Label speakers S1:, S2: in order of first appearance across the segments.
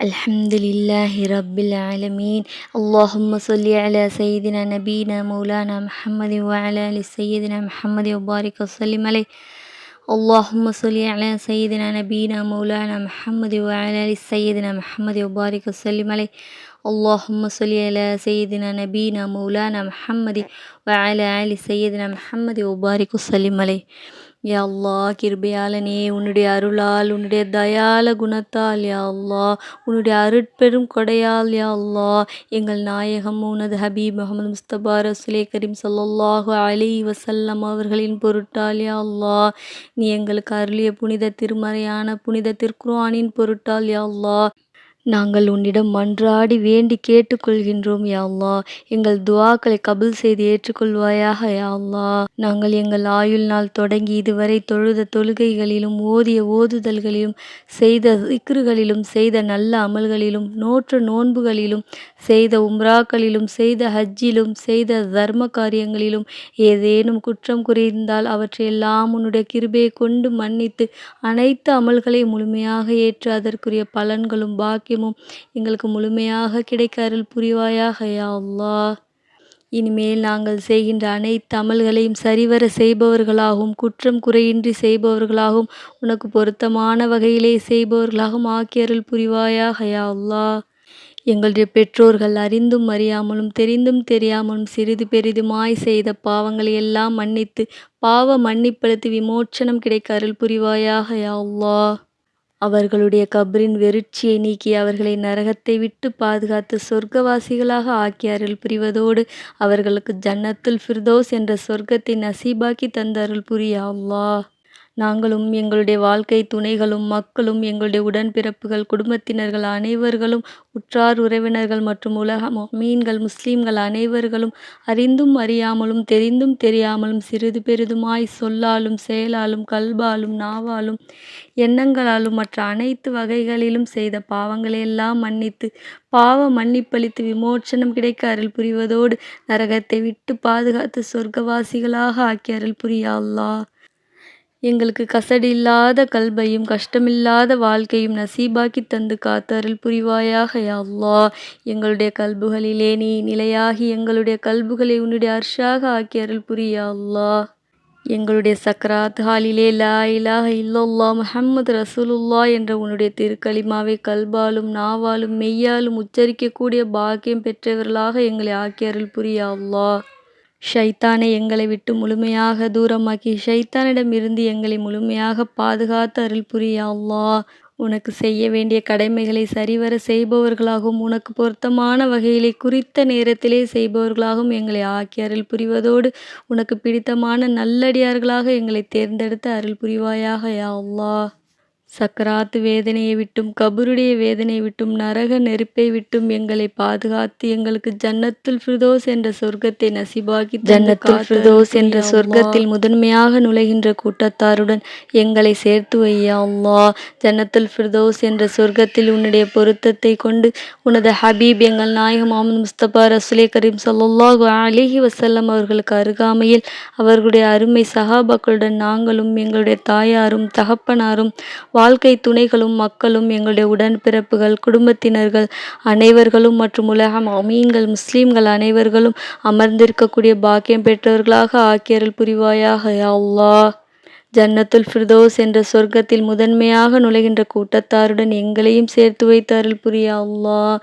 S1: الحمد لله رب العالمين. اللهم صل على سيدنا نبينا مولانا محمد وعلى آل سيدنا محمد وبارك وسلم عليه. اللهم صل على سيدنا نبينا مولانا محمد وعلى آل سيدنا محمد وبارك وسلم عليه. اللهم صل على سيدنا نبينا مولانا محمد وعلى آل سيدنا محمد وبارك وسلم عليه. யா அல்லாஹ், கிருபையாளனே, உன்னுடைய அருளால், உன்னுடைய தயால குணத்தால், யா அல்லாஹ், உன்னுடைய அருட்பெரும் கொடையால், யா அல்லாஹ், எங்கள் நாயகம் உனது ஹபீப் முகமது முஸ்தபா ரசூலே கரீம் ஸல்லல்லாஹு அலைஹி வஸல்லம் அவர்களின் பொருட்டால், யா அல்லாஹ், நீ எங்களுக்கு அருளிய புனித திருமறையான புனித திருக்குர்ஆனின் பொருட்டால், யா அல்லாஹ், நாங்கள் உன்னிடம் மன்றாடி வேண்டி கேட்டுக்கொள்கின்றோம். யா அல்லாஹ், எங்கள் துஆக்களை கபூல் செய்து ஏற்றுக்கொள்வாயாக. யா அல்லாஹ், நாங்கள் எங்கள் ஆயுள் நாள் தொடங்கி இதுவரை தொழுத தொழுகைகளிலும் ஓதிய ஓதுதல்களிலும் செய்த திக்ருகளிலும் செய்த நல்ல அமல்களிலும் நோற்ற நோன்புகளிலும் செய்த உம்ராக்களிலும் செய்த ஹஜ்ஜிலும் செய்த தர்ம காரியங்களிலும் ஏதேனும் குற்றம் குறைந்தால் அவற்றையெல்லாம் உன்னுடைய கிருபையை கொண்டு மன்னித்து அனைத்து அமல்களை முழுமையாக ஏற்று அதற்குரிய பலன்களும் பாக்கியமும் எங்களுக்கு முழுமையாக கிடைக்க அருள் புரிவாயாக. யா அல்லாஹ், இனிமேல் நாங்கள் செய்கின்ற அனைத்து அமல்களையும் சரிவர செய்பவர்களாகவும் குற்றம் குறையின்றி செய்பவர்களாகவும் உனக்கு பொருத்தமான வகையிலே செய்பவர்களாகவும் ஆக்கி அருள் புரிவாயாக. யா அல்லாஹ், எங்களுடைய பெற்றோர்கள் அறிந்தும் அறியாமலும் தெரிந்தும் தெரியாமலும் சிறிது பெரிதுமாய் செய்த பாவங்களை எல்லாம் மன்னித்து பாவ மன்னிப்பளித்து விமோச்சனம் கிடைக்க அருள் புரிவாயாக. யா அல்லாஹ், அவர்களுடைய கபரின் வெறிச்சியை நீக்கி அவர்களை நரகத்தை விட்டு பாதுகாத்து சொர்க்கவாசிகளாக ஆக்கி அருள் புரிவதோடு அவர்களுக்கு ஜன்னத்துல் ஃபிர்தௌஸ் என்ற சொர்க்கத்தை நசீபாக்கி தந்த அருள் புரிய. அல்லாஹ், நாங்களும் எங்களுடைய வாழ்க்கை துணைகளும் மக்களும் எங்களுடைய உடன்பிறப்புகள் குடும்பத்தினர்கள் அனைவர்களும் உற்றார் உறவினர்கள் மற்றும் உலக முஃமின்கள் முஸ்லீம்கள் அனைவர்களும் அறிந்தும் அறியாமலும் தெரிந்தும் தெரியாமலும் சிறிது பெரிதுமாய் சொல்லாலும் செயலாலும் கல்பாலும் நாவாலும் எண்ணங்களாலும் மற்ற அனைத்து வகைகளிலும் செய்த பாவங்களையெல்லாம் மன்னித்து பாவ மன்னிப்பளித்து விமோச்சனம் கிடைக்க அருள் புரிவதோடு நரகத்தை விட்டு பாதுகாத்து சொர்க்கவாசிகளாக ஆக்கி அருள் புரிய. அல்லாஹ், எங்களுக்கு கசடில்லாத கல்பையும் கஷ்டமில்லாத வாழ்க்கையும் நசீபாக்கி தந்து காத்து அருள் புரிவாயாக. யா அல்லாஹ், எங்களுடைய கல்புகளிலே நீ நிலையாகி எங்களுடைய கல்புகளை உன்னுடைய அர்ஷாக ஆக்கி அருள் புரிய. அல்லாஹ், எங்களுடைய சக்கராத் ஹாலிலே லா இலாஹ இல்லல்லாஹ் முஹம்மது ரசூலுல்லாஹ் என்ற உன்னுடைய திருக்கலிமாவை கல்பாலும் நாவாலும் மெய்யாலும் உச்சரிக்கக்கூடிய பாக்கியம் பெற்றவர்களாக எங்களை ஆக்கி அருள் புரிய. அல்லாஹ், ஷைத்தானை எங்களை விட்டு முழுமையாக தூரமாக்கி ஷைத்தானிடமிருந்து எங்களை முழுமையாக பாதுகாத்து அருள் புரிய. அல்லாஹ், உனக்கு செய்ய வேண்டிய கடமைகளை சரிவர செய்பவர்களாகவும் உனக்கு பொருத்தமான வகையிலே குறித்த நேரத்திலே செய்பவர்களாகவும் எங்களை ஆக்கி அருள் புரிவதோடு உனக்கு பிடித்தமான நல்லடியார்களாக எங்களை தேர்ந்தெடுத்து அருள் புரிவாயாக. யா அல்லாஹ், சக்கராத்து வேதனையை விட்டும் கபருடைய வேதனையை விட்டும் நரக நெருப்பை விட்டும் எங்களை பாதுகாத்து எங்களுக்கு ஜன்னத்துல் ஃபிர்தௌஸ் என்ற சொர்க்கத்தை நசீபாக்கி ஜன்னத்துல் ஃபிர்தௌஸ் என்ற சொர்க்கத்தில் முதன்மையாக நுழைகின்ற கூட்டத்தாருடன் எங்களை சேர்த்து வை. யா அல்லாஹ், ஜன்னத்துல் ஃபிர்தௌஸ் என்ற சொர்க்கத்தில் உன்னுடைய பொருத்தத்தை கொண்டு உனது ஹபீப் எங்கள் நாயகம் முஹம்மது முஸ்தபா ரசூலே கரீம் ஸல்லல்லாஹு அலைஹி வஸல்லம் அவர்களுக்கு அருகாமையில் அவர்களுடைய அருமை சஹாபாக்களுடன் நாங்களும் எங்களுடைய தாயாரும் தகப்பனாரும் வாழ்க்கை துணைகளும் மக்களும் எங்களுடைய உடன்பிறப்புகள் குடும்பத்தினர்கள் அனைவர்களும் மற்றும் உலக முஃமின்கள் முஸ்லீம்கள் அனைவர்களும் அமர்ந்திருக்கக்கூடிய பாக்கியம் பெற்றவர்களாக ஆக்கி அருள் புரிவாயாக. யா அல்லாஹ், ஜன்னத்துல் ஃபிர்தௌஸ் என்ற சொர்க்கத்தில் முதன்மையாக நுழைகின்ற கூட்டத்தாருடன் எங்களையும் சேர்த்து வைத்து அருள் புரிய. அல்லாஹ்,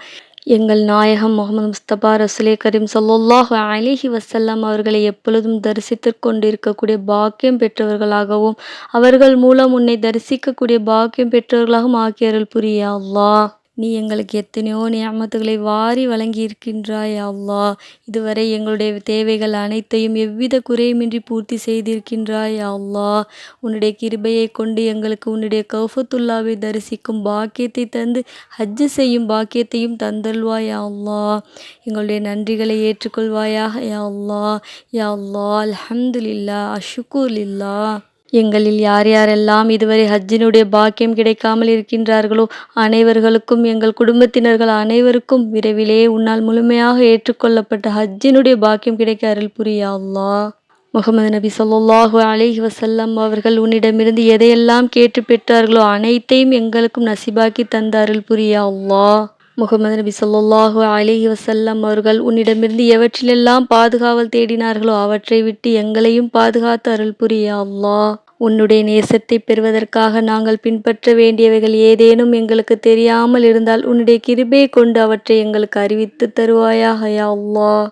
S1: எங்கள் நாயகம் முஹம்மது முஸ்தபா ரசூலே கரீம் ஸல்லல்லாஹு அலைஹி வஸல்லம் அவர்களை எப்பொழுதும் தரிசித்து கொண்டிருக்கக்கூடிய பாக்கியம் பெற்றவர்களாகவும் அவர்கள் மூலம் உன்னை தரிசிக்கக்கூடிய பாக்கியம் பெற்றவர்களாகவும் ஆக்கி அருள் புரிய. அல்லாஹ், நீ எங்களுக்கு எத்தனையோ நியமத்துகளை வாரி வழங்கி இருக்கின்றாய். அல்லாஹ், இதுவரை எங்களுடைய தேவைகள் அனைத்தையும் எவ்வித குறையுமின்றி பூர்த்தி செய்திருக்கின்றாய். அல்லாஹ், உன்னுடைய கிருபையை கொண்டு எங்களுக்கு உன்னுடைய கௌஃபத்துல்லாவை தரிசிக்கும் பாக்கியத்தை தந்து ஹஜ்ஜு செய்யும் பாக்கியத்தையும் தந்தல்வாய். அல்லாஹ், எங்களுடைய நன்றிகளை ஏற்றுக்கொள்வாயாக. யா அல்லாஹ், யா அல்லாஹ், அல்ஹம்துலில்லாஹ், அஷ்குருலில்லாஹ். எங்களில் யார் யாரெல்லாம் இதுவரை ஹஜ்ஜினுடைய பாக்கியம் கிடைக்காமல் இருக்கின்றார்களோ அனைவர்களுக்கும் எங்கள் குடும்பத்தினர்கள் அனைவருக்கும் விரைவிலே உன்னால் முழுமையாக ஏற்றுக்கொள்ளப்பட்ட ஹஜ்ஜினுடைய பாக்கியம் கிடைக்க அருள் புரிய. அல்லாஹ், முகமது நபி ஸல்லல்லாஹு அலைஹி வஸல்லம் அவர்கள் உன்னிடமிருந்து எதையெல்லாம் கேட்டு பெற்றார்களோ அனைத்தையும் எங்களுக்கும் நசிபாக்கி தந்த அருள் புரிய அல்லாஹ். முகமது நபி ஸல்லல்லாஹு அலைஹி வஸல்லம் அவர்கள் உன்னிடமிருந்து எவற்றிலெல்லாம் பாதுகாவல் தேடினார்களோ அவற்றை விட்டு எங்களையும் பாதுகாத்து அருள் புரிய அல்லாஹ். உன்னுடைய நேசத்தை பெறுவதற்காக நாங்கள் பின்பற்ற வேண்டியவைகள் ஏதேனும் எங்களுக்கு தெரியாமல் இருந்தால் உன்னுடைய கிருபை கொண்டு அவற்றை எங்களுக்கு அறிவித்து தருவாயாக யா அல்லாஹ்.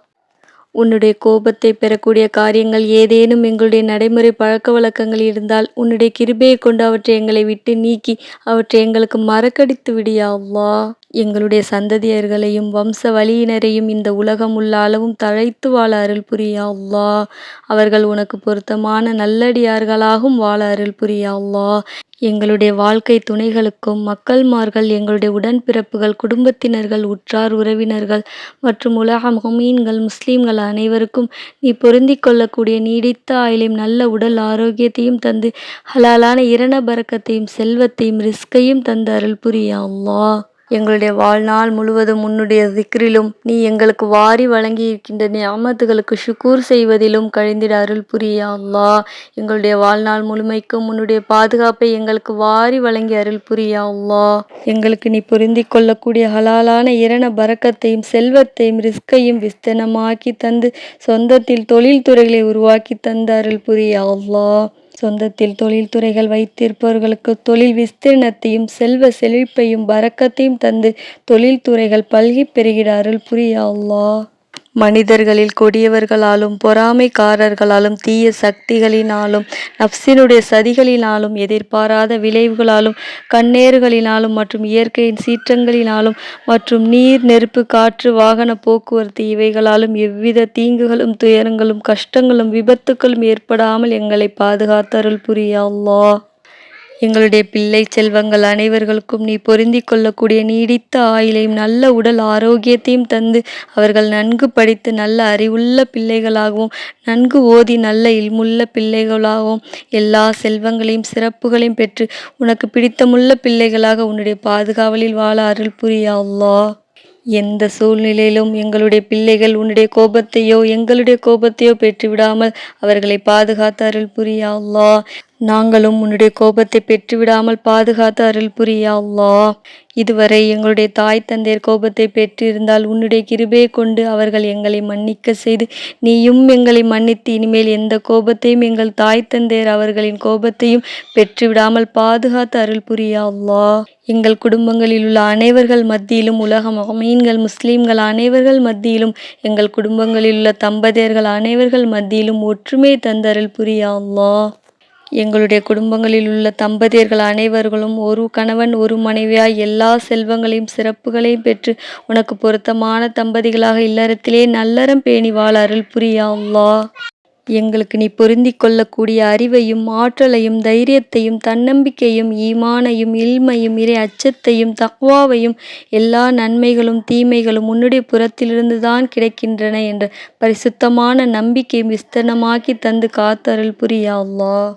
S1: உன்னுடைய கோபத்தை பெறக்கூடிய காரியங்கள் ஏதேனும் எங்களுடைய நடைமுறை பழக்க வழக்கங்கள் இருந்தால் உன்னுடைய கிருபையை கொண்டு அவற்றை எங்களை விட்டு நீக்கி அவற்றை எங்களுக்கு மறக்கடித்து விடியா அல்லாஹ். எங்களுடைய சந்ததியர்களையும் வம்ச வழியினரையும் இந்த உலகம் உள்ள அளவும் தழைத்து வாழ அருள் புரியா அல்லாஹ். அவர்கள் உனக்கு பொருத்தமான நல்லடியார்களாகவும் வாழ அருள் புரியா அல்லாஹ். எங்களுடைய வாழ்க்கை துணைகளுக்கும் மக்கள்மார்கள் எங்களுடைய உடன்பிறப்புகள் குடும்பத்தினர்கள் உற்றார் உறவினர்கள் மற்றும் உலக முஃமின்கள் முஸ்லீம்கள் அனைவருக்கும் நீ பொருந்திக் கொள்ளக்கூடிய நீடித்த ஆயுளையும் நல்ல உடல் ஆரோக்கியத்தையும் தந்து ஹலாலான இரண பரக்கத்தையும் செல்வத்தையும் ரிஸ்கையும் தந்து அருள் புரியா அல்லாஹ். எங்களுடைய வாழ்நாள் முழுவதும் உன்னுடைய திக்ரிலும் நீ எங்களுக்கு வாரி வழங்கி இருக்கின்ற நிஅமத்துகளுக்கு ஷுக்கூர் செய்வதிலும் கழிந்திட அருள் புரியா அல்லாஹ். எங்களுடைய வாழ்நாள் முழுமைக்கும் உன்னுடைய பாதுகாப்பை எங்களுக்கு வாரி வழங்கி அருள் புரியா அல்லாஹ். எங்களுக்கு நீ பொருந்திக் கொள்ளக்கூடிய ஹலாலான இரண பரக்கத்தையும் செல்வத்தையும் ரிஸ்கையும் விஸ்தனமாக்கி தந்து சொந்தத்தில் தொழில் துறைகளை உருவாக்கி தந்து அருள் புரியா அல்லாஹ். சொந்தத்தில் தொழில் துறைகள் வைத்திருப்பவர்களுக்கு தொழில் விஸ்தீர்ணத்தையும் செல்வ செழிப்பையும் பரக்கத்தையும் தந்து தொழில் துறைகள் பல்கி பெருகிட அருள் புரியா அல்லாஹ். மனிதர்களில் கொடியவர்களாலும் பொறாமைக்காரர்களாலும் தீய சக்திகளினாலும் நப்சினுடைய சதிகளினாலும் எதிர்பாராத விளைவுகளாலும் கண்ணேறுகளினாலும் மற்றும் இயற்கையின் சீற்றங்களினாலும் மற்றும் நீர் நெருப்பு காற்று வாகன போக்குவரத்து இவைகளாலும் எவ்வித தீங்குகளும் துயரங்களும் கஷ்டங்களும் விபத்துக்களும் ஏற்படாமல் எங்களை பாதுகாத்தருள் புரியா அல்லாஹ். எங்களுடைய பிள்ளை செல்வங்கள் அனைவர்களுக்கும் நீ பொருந்திக் கொள்ளக்கூடிய நீடித்த ஆயுளையும் நல்ல உடல் ஆரோக்கியத்தையும் தந்து அவர்கள் நன்கு படித்து நல்ல அறிவுள்ள பிள்ளைகளாகவும் நன்கு ஓதி நல்ல இல்முள்ள பிள்ளைகளாகவும் எல்லா செல்வங்களையும் சிறப்புகளையும் பெற்று உனக்கு பிடித்தமுள்ள பிள்ளைகளாக உன்னுடைய பாதுகாவலில் வாழ அருள் புரியா அல்லாஹ். எந்த சூழ்நிலையிலும் எங்களுடைய பிள்ளைகள் உன்னுடைய கோபத்தையோ எங்களுடைய கோபத்தையோ பெற்றுவிடாமல் அவர்களை பாதுகாத்து அருள் புரியா அல்லாஹ். நாங்களும் உன்னுடைய கோபத்தை பெற்றுவிடாமல் பாதுகாத்து அருள் புரியா அல்லாஹ். இதுவரை எங்களுடைய தாய் தந்தையர் கோபத்தை பெற்றிருந்தால் உன்னுடைய கிருபையை கொண்டு அவர்கள் எங்களை மன்னிக்க செய்து நீயும் எங்களை மன்னித்து இனிமேல் எந்த கோபத்தையும் எங்கள் தாய் தந்தையர் அவர்களின் கோபத்தையும் பெற்றுவிடாமல் பாதுகாத்து அருள் புரியா அல்லாஹ். எங்கள் குடும்பங்களில் உள்ள அனைவர்கள் மத்தியிலும் உலக முஃமின்கள் முஸ்லீம்கள் அனைவர்கள் மத்தியிலும் எங்கள் குடும்பங்களில் உள்ள தம்பதியர்கள் அனைவர்கள் மத்தியிலும் ஒற்றுமை தந்தருள் புரியா அல்லாஹ். எங்களுடைய குடும்பங்களில் உள்ள தம்பதியர்கள் அனைவர்களும் ஒரு கணவன் ஒரு மனைவியாய் எல்லா செல்வங்களையும் சிறப்புகளையும் பெற்று உனக்கு பொருத்தமான தம்பதிகளாக இல்லறத்திலே நல்லறம் பேணி வாழ அருள் புரியா அல்லாஹ். எங்களுக்கு நீ பொருந்திக் கொள்ளக்கூடிய அறிவையும் ஆற்றலையும் தைரியத்தையும் தன்னம்பிக்கையும் ஈமானையும் இல்மையும் இறை அச்சத்தையும் தக்வாவையும் எல்லா நன்மைகளும் தீமைகளும் உன்னுடைய புறத்திலிருந்து தான் கிடைக்கின்றன என்ற பரிசுத்தமான நம்பிக்கையும் விஸ்தரணமாக்கி தந்து காத்தருள் புரியா அல்லாஹ்.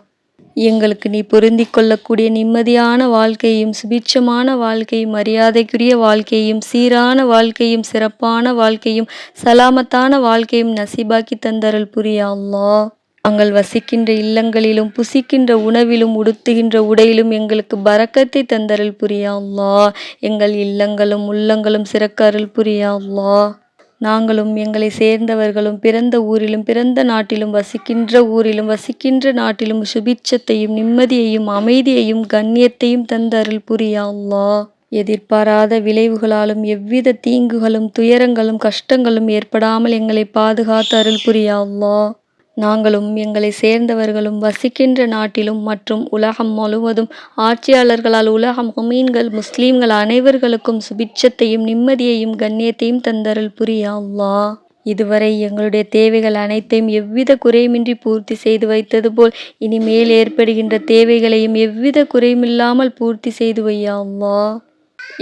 S1: எங்களுக்கு நீ பொருந்திக் கொள்ளக்கூடிய நிம்மதியான வாழ்க்கையும் சுபிட்சமான வாழ்க்கையும் மரியாதைக்குரிய வாழ்க்கையும் சீரான வாழ்க்கையும் சிறப்பான வாழ்க்கையும் சலாமத்தான வாழ்க்கையும் நசீபாக்கி தந்தருள் புரியா அல்லாஹ். நாங்கள் வசிக்கின்ற இல்லங்களிலும் புசிக்கின்ற உணவிலும் உடுத்துகின்ற உடையிலும் எங்களுக்கு பரக்கத்தை தந்தருள் புரியா அல்லாஹ். எங்கள் இல்லங்களும் உள்ளங்களும் சிறக்க அருள் புரியா அல்லாஹ். நாங்களும் எங்களை சேர்ந்தவர்களும் பிறந்த ஊரிலும் பிறந்த நாட்டிலும் வசிக்கின்ற ஊரிலும் வசிக்கின்ற நாட்டிலும் சுபிட்சத்தையும் நிம்மதியையும் அமைதியையும் கண்ணியத்தையும் தந்த அருள் புரியா அல்லாஹ். எதிர்பாராத விளைவுகளாலும் எவ்வித தீங்குகளும் துயரங்களும் கஷ்டங்களும் ஏற்படாமல் எங்களை பாதுகாத்து அருள் புரியா அல்லாஹ். நாங்களும் எங்களை சேர்ந்தவர்களும் வசிக்கின்ற நாட்டிலும் மற்றும் உலகம் முழுவதும் ஆட்சியாளர்களால் உலக முஃமின்கள் முஸ்லீம்கள் அனைவர்களுக்கும் சுபிட்சத்தையும் நிம்மதியையும் கண்ணியத்தையும் தந்தருள் புரியா அல்லாஹ். இதுவரை எங்களுடைய தேவைகள் அனைத்தையும் எவ்வித குறையுமின்றி பூர்த்தி செய்து வைத்தது போல் இனிமேல் ஏற்படுகின்ற தேவைகளையும் எவ்வித குறையுமில்லாமல் பூர்த்தி செய்து வையா அல்லாஹ்.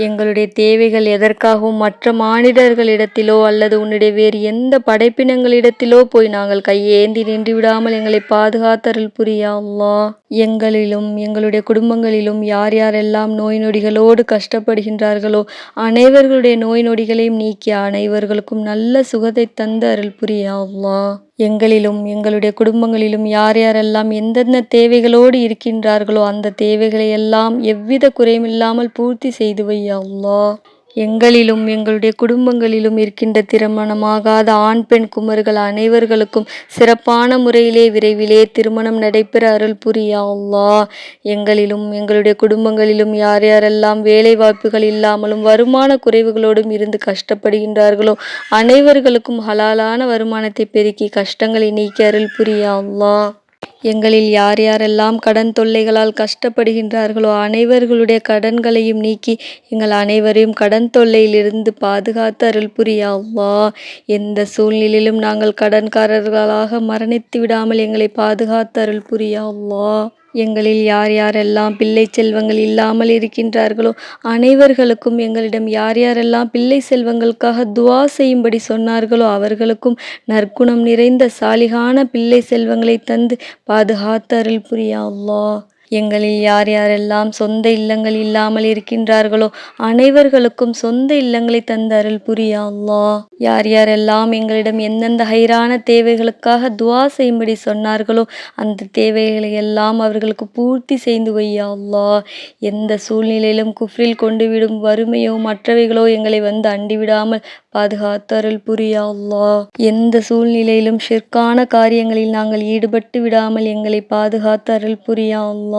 S1: எங்களுடைய தேவைகள் எதற்காகவும் மற்ற மானிடர்களிடத்திலோ அல்லது உன்னுடைய வேறு எந்த படைப்பினங்களிடத்திலோ போய் நாங்கள் கையேந்தி நின்று விடாமல் எங்களை பாதுகாத்தருள் புரியா அல்லாஹ். எங்களிலும் எங்களுடைய குடும்பங்களிலும் யார் யாரெல்லாம் நோய் நொடிகளோடு கஷ்டப்படுகின்றார்களோ அனைவர்களுடைய நோய் நொடிகளையும் நீக்கி அனைவர்களுக்கும் நல்ல சுகத்தை தந்து அருள் புரிய அல்லாஹ். எங்களிலும் எங்களுடைய குடும்பங்களிலும் யார் யாரெல்லாம் எந்தெந்த தேவைகளோடு இருக்கின்றார்களோ அந்த தேவைகளை எல்லாம் எவ்வித குறையுமில்லாமல் பூர்த்தி செய்து வை அல்லாஹ். எங்களிலும் எங்களுடைய குடும்பங்களிலும் இருக்கின்ற திருமணமாகாத ஆண் பெண் குமர்கள் அனைவர்களுக்கும் சிறப்பான முறையிலே விரைவிலே திருமணம் நடைபெற அருள் புரிய அல்லாஹ். எங்களிலும் எங்களுடைய குடும்பங்களிலும் யார் யாரெல்லாம் வேலை வாய்ப்புகள் இல்லாமலும் வருமான குறைவுகளோடும் இருந்து கஷ்டப்படுகின்றார்களோ அனைவர்களுக்கும் ஹலாலான வருமானத்தை பெருக்கி கஷ்டங்களை நீக்கி அருள் புரிய அல்லாஹ். எங்களில் யார் யாரெல்லாம் கடன் தொல்லைகளால் கஷ்டப்படுகின்றார்களோ அனைவர்களுடைய கடன்களையும் நீக்கி எங்கள் அனைவரையும் கடன் தொல்லையிலிருந்து பாதுகாத்து அருள் புரிய அல்லாஹ். எந்த சூழ்நிலையிலும் நாங்கள் கடன்காரர்களாக மரணித்து விடாமல் எங்களை பாதுகாத்து அருள் புரிய அல்லாஹ். எங்களில் யார் யாரெல்லாம் பிள்ளை செல்வங்கள் இல்லாமல் இருக்கின்றார்களோ அனைவர்களுக்கும் எங்களிடம் யார் யாரெல்லாம் பிள்ளை செல்வங்களுக்காக துவா செய்யும்படி சொன்னார்களோ அவர்களுக்கும் நற்குணம் நிறைந்த சாலிகான பிள்ளை செல்வங்களை தந்து பாதுகாத்து அருள் புரிய அல்லாஹ். எங்களில் யார் யாரெல்லாம் சொந்த இல்லங்கள் இல்லாமல் இருக்கின்றார்களோ அனைவர்களுக்கும் சொந்த இல்லங்களை தந்து அருள் புரிய அல்லாஹ். யார் யாரெல்லாம் எங்களிடம் எந்தெந்த ஹைரான தேவைகளுக்காக துவா செய்யும்படி சொன்னார்களோ அந்த தேவைகளை எல்லாம் அவர்களுக்கு பூர்த்தி செய்து வை அல்லாஹ். எந்த சூழ்நிலையிலும் குஃப்ரில் கொண்டு விடும் வறுமையோ மற்றவைகளோ எங்களை வந்து அண்டிவிடாமல் பாதுகாத்து அருள் புரிய அல்லாஹ். எந்த சூழ்நிலையிலும் ஷிர்கான காரியங்களில் நாங்கள் ஈடுபட்டு விடாமல் எங்களை பாதுகாத்து அருள் புரிய அல்லாஹ்.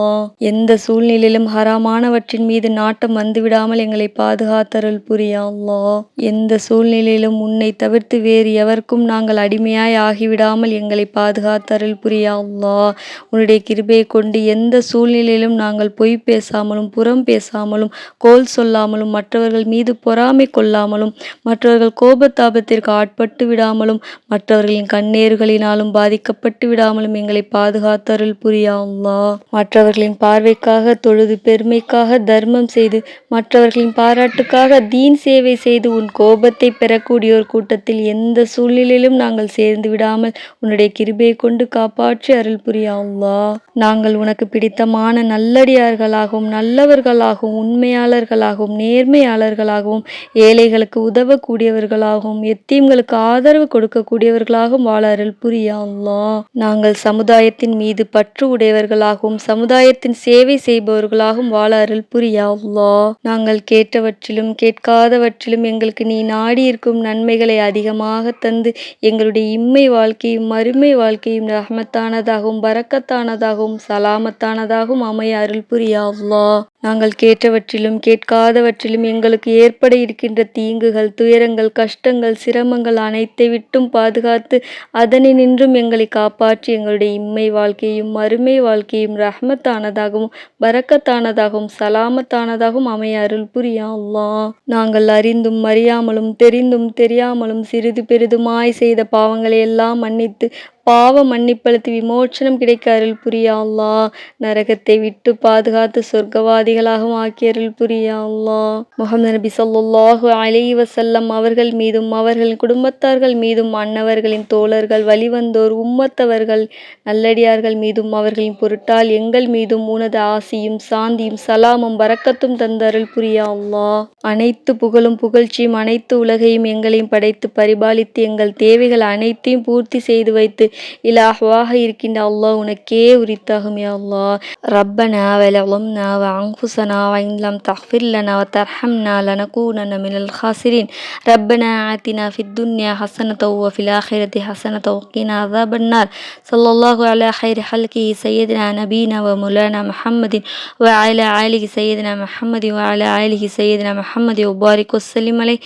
S1: எந்த சூழ்நிலையிலும் ஹராமானவற்றின் மீது நாட்டம் வந்துவிடாமல் எங்களை பாதுகாத்து அருள் புரிய அல்லாஹ். எந்த சூழ்நிலையிலும் உன்னை தவிர்த்து வேறு எவருக்கும் நாங்கள் அடிமையாய் ஆகிவிடாமல் எங்களை பாதுகாத்து அருள் புரிய அல்லாஹ். உன்னுடைய கிருபையை கொண்டு எந்த சூழ்நிலையிலும் நாங்கள் பொய் பேசாமலும் புறம் பேசாமலும் கோல் சொல்லாமலும் மற்றவர்கள் மீது பொறாமை கொள்ளாமலும் மற்றவர்கள் கோபத்தாபத்திற்கு ஆட்பட்டு விடாமலும் மற்றவர்களின் கண்ணீர்களினாலும் பாதிக்கப்பட்டு விடாமலும் எங்களை பாதுகாத்து அருள் புரிய அல்லாஹ். மற்றவர்களின் பார்வைக்காக தொழுது பெருமைக்காக தர்மம் செய்து மற்றவர்களின் பாராட்டுக்காக தீன் சேவை செய்து உன் கோபத்தை பெறக்கூடியோர் கூட்டத்தில் எந்த சூழ்நிலையிலும் நாங்கள் சேர்ந்து விடாமல் உன்னுடைய கிருபையை கொண்டு காப்பாற்றி அருள் புரிய அல்லாஹ். நாங்கள் உனக்கு பிடித்தமான நல்லடியார்களாகவும் நல்லவர்களாகவும் உண்மையாளர்களாகவும் நேர்மையாளர்களாகவும் ஏழைகளுக்கு உதவக்கூடியவர்களாகவும் எத்தீம்களுக்கு ஆதரவு கொடுக்கக்கூடியவர்களாகவும் வாழ அருள் புரிய அல்லாஹ். நாங்கள் சமுதாயத்தின் மீது பற்று உடையவர்களாகவும் சமுதாயத்தின் சேவை செய்பவர்களாகவும் வாழ அருள் புரிய அல்லாஹ். நாங்கள் கேட்டவற்றிலும் கேட்காதவற்றிலும் எங்களுக்கு நீ நாடி இருக்கும் நன்மைகளை அதிகமாக தந்து எங்களுடைய இம்மை வாழ்க்கையும் மறுமை வாழ்க்கையும் ரஹ்மத்தானதாகவும் பரக்கத்தானதாகவும் சலாமத்தானதாகவும் அமைய அருள் புரிய அல்லாஹ். நாங்கள் கேட்டவற்றிலும் கேட்காதவற்றிலும் எங்களுக்கு ஏற்பட இருக்கின்ற தீங்குகள் துயரங்கள் கஷ்டங்கள் சிரமங்கள் அனைத்தை விட்டும் பாதுகாத்து அதனின்றும் எங்களை காப்பாற்றி எங்களுடைய இம்மை வாழ்க்கையும் மறுமை வாழ்க்கையும் ரஹ்மத்தானதாகவும் பரக்கத்தானதாகவும் சலாமத்தானதாகவும் அமைய அருள் புரிய அல்லாஹ். நாங்கள் அறிந்தும் அறியாமலும் தெரிந்தும் தெரியாமலும் சிறிது பெரிதுமாய் செய்த பாவங்களை எல்லாம் மன்னித்து பாவ மன்னிப்பளித்து விமோச்சனம் கிடைக்க அருள் புரிய அல்லாஹ். நரகத்தை விட்டு பாதுகாத்து சொர்க்கவாதிகளாகவும் ஆக்கி அருள் புரிய அல்லாஹ். முஹம்மது நபி ஸல்லல்லாஹு அலைஹி வஸல்லம் அவர்கள் மீதும் அவர்களின் குடும்பத்தார்கள் மீதும் அன்னவர்களின் தோழர்கள் வழிவந்தோர் உம்மத்தவர்கள் நல்லடியார்கள் மீதும் அவர்களின் பொருட்டால் எங்கள் மீதும் உனது ஆசியும் சாந்தியும் சலாமும் பரக்கத்தும் தந்து அருள் புரிய அல்லாஹ். அனைத்து புகழும் புகழ்ச்சியும் அனைத்து உலகையும் எங்களையும் படைத்து பரிபாலித்து எங்கள் தேவைகள் அனைத்தையும் பூர்த்தி செய்து வைத்து இலாஹ்வாக இருக்கின்ற அல்லாஹ் உனக்கே உரித்தாகும் யா அல்லாஹ். ரப்பனா வலம்னா வஅன்ஃபுஸனா வஇன் லம் தக்ஃபிர் லனா வதர்ஹம்னா லனகூனன்ன மினல் காசிரின். ரப்பனா ஆத்தினா ஃபித் துன்யா ஹஸனத்தன் வஃபில் ஆখিরাতি ஹஸனத்தன் வகினா அஸாபன்னார். ஸல்லல்லாஹு அலா கைரி ஹல்கிஹி சய்யிதினா நபீனா வ மௌலானா முஹம்மதின் வ அலா ஆலிஹி சய்யிதினா முஹம்மதின் வ அலா ஆலிஹி சய்யிதினா முஹம்மதின் வ பாரிக் வஸல்லிம் அலைஹி.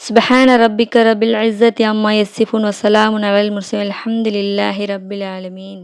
S1: சுப்ஹான ரப்பிக ரப்பில் இஸ்ஸத்தி அம்மா யசிஃபூன் வ ஸலாமுன் அலல் முர்ஸலீன். அல்ஹம்துலில்லாஹி ரப்பில் ஆலமீன்.